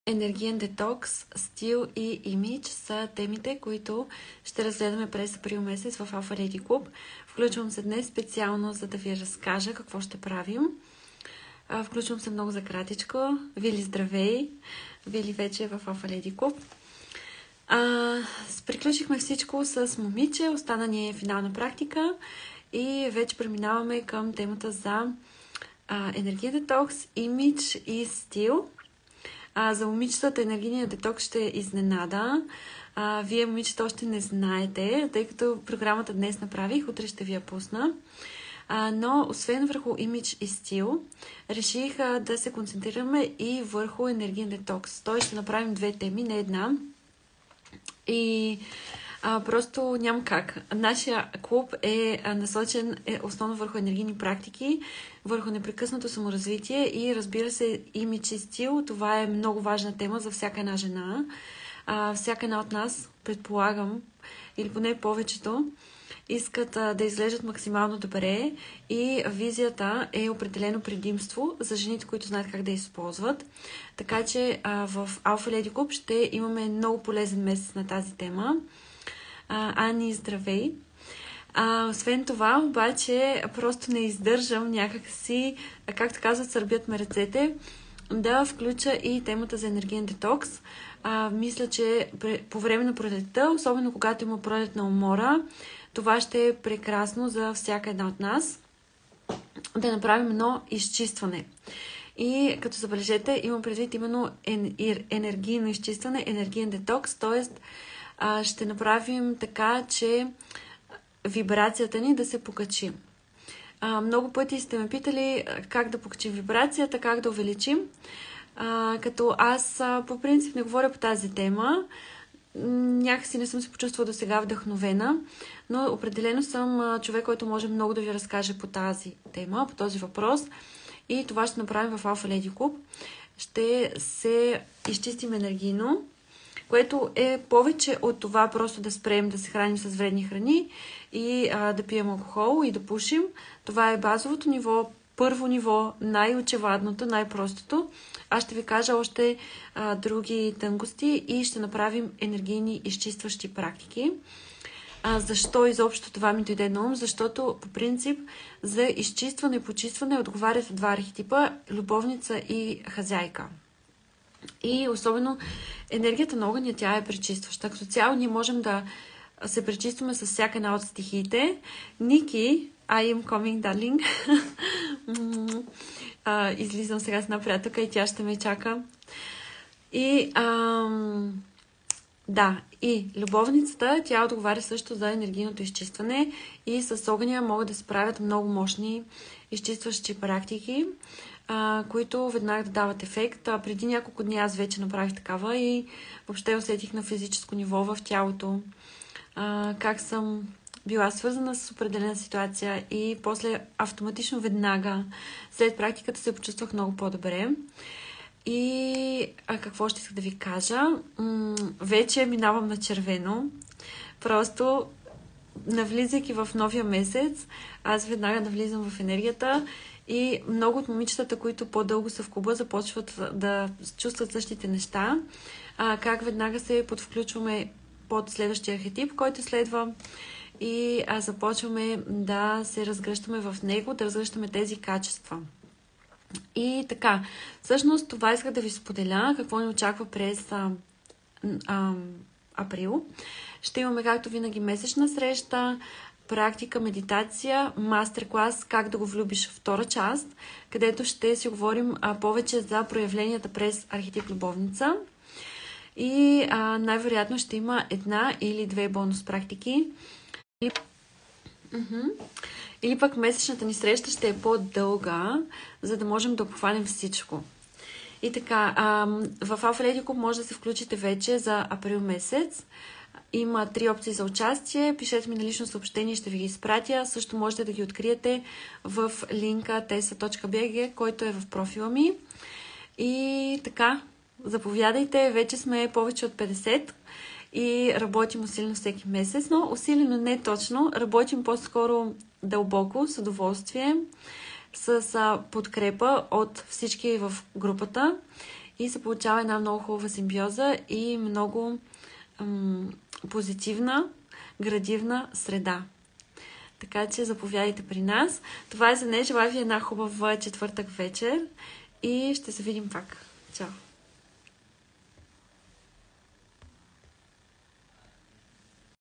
Енергиен детокс, стил и имидж са темите, които ще разгледаме през април месец в Alpha Lady Club. Включвам се днес специално, за да ви разкажа какво ще правим. Включвам се много за кратичко. Вили, здравей! Вили вече е в Alpha Lady Club. Приключихме всичко с момиче, остана ни е финална практика и вече преминаваме към темата за енергиен детокс, имидж и стил. За момичетата енергийният детокс ще изненада. Вие, момичета, още не знаете, тъй като програмата днес направих, утре ще ви я пусна. Но освен върху имидж и стил, реших да се концентрираме и върху енергиен детокс. Той ще направим две теми, не една. И просто няма как. Нашия клуб е насочен основно върху енергийни практики, върху непрекъснато саморазвитие и, разбира се, имидж и стил. Това е много важна тема за всяка една жена. Всяка една от нас, предполагам, или поне повечето, искат да изглеждат максимално добре и визията е определено предимство за жените, които знаят как да използват. Така че в Alpha Lady Club ще имаме много полезен месец на тази тема. Ани, здравей! Освен това, обаче, просто не издържам някакси, както казват, сърбят ме ръцете, да включа и темата за енергиен детокс. Мисля, че по време на пролетта, особено когато има пролетна умора, това ще е прекрасно за всяка една от нас да направим едно изчистване. И като забележете, имам предвид именно енергийно изчистване, енергиен детокс, т.е. ще направим така, че вибрацията ни да се покачи. Много пъти сте ме питали как да покачим вибрацията, как да увеличим. Като аз по принцип не говоря по тази тема, някакси не съм се почувствала до сега вдъхновена, но определено съм човек, който може много да ви разкаже по тази тема, по този въпрос. И това ще направим в Alpha Lady Club. Ще се изчистим енергийно, което е повече от това просто да спрем да се храним с вредни храни и да пием алкохол и да пушим. Това е базовото ниво, първо ниво, най-очевадното, най-простото. Аз ще ви кажа още други тънкости и ще направим енергийни изчистващи практики. Защо изобщо това ми дойде на ум? Защото по принцип за изчистване и почистване отговарят два архетипа – любовница и хазяйка. И особено енергията на огъня, тя е пречистваща. Като цяло ние можем да се пречистваме с всяка една от стихиите. Ники, I am coming, darling. Излизам сега с една приятелка и тя ще ме чака. И да, и любовницата, тя отговаря също за енергийното изчистване и с огъня могат да се правят много мощни изчистващи практики, които веднага да дават ефект. Преди няколко дни аз вече направих такава и въобще усетих на физическо ниво в тялото как съм била свързана с определена ситуация и после автоматично веднага след практиката се почувствах много по-добре. И какво ще искам да ви кажа? Вече минавам на червено. Просто навлизайки в новия месец, аз веднага навлизам в енергията и много от момичетата, които по-дълго са в клуба, започват да чувстват същите неща. Как веднага се подвключваме под следващия архетип, който следва и започваме да се разгръщаме в него, да разгръщаме тези качества. И така, всъщност това исках да ви споделя, какво ни очаква през април. Ще имаме, както винаги, месечна среща, практика, медитация, мастер-клас как да го влюбиш втора част, където ще си говорим повече за проявленията през архетип любовница. И най-вероятно ще има една или две бонус практики. Или пък месечната ни среща ще е по-дълга, за да можем да обхванем всичко. И така, в Alpha Lady Club може да се включите вече за април месец. Има 3 опции за участие. Пишете ми на лично съобщение, ще ви ги изпратя. Също можете да ги откриете в линка tesa.bg, който е в профила ми. И така, заповядайте. Вече сме повече от 50 и работим усилено всеки месец, но усилено не точно. Работим по-скоро дълбоко, с удоволствие, с подкрепа от всички в групата и се получава една много хубава симбиоза и много позитивна, градивна среда. Така че заповядайте при нас. Това е за днес. Желая ви една хубава четвъртък вечер и ще се видим пак. Чао!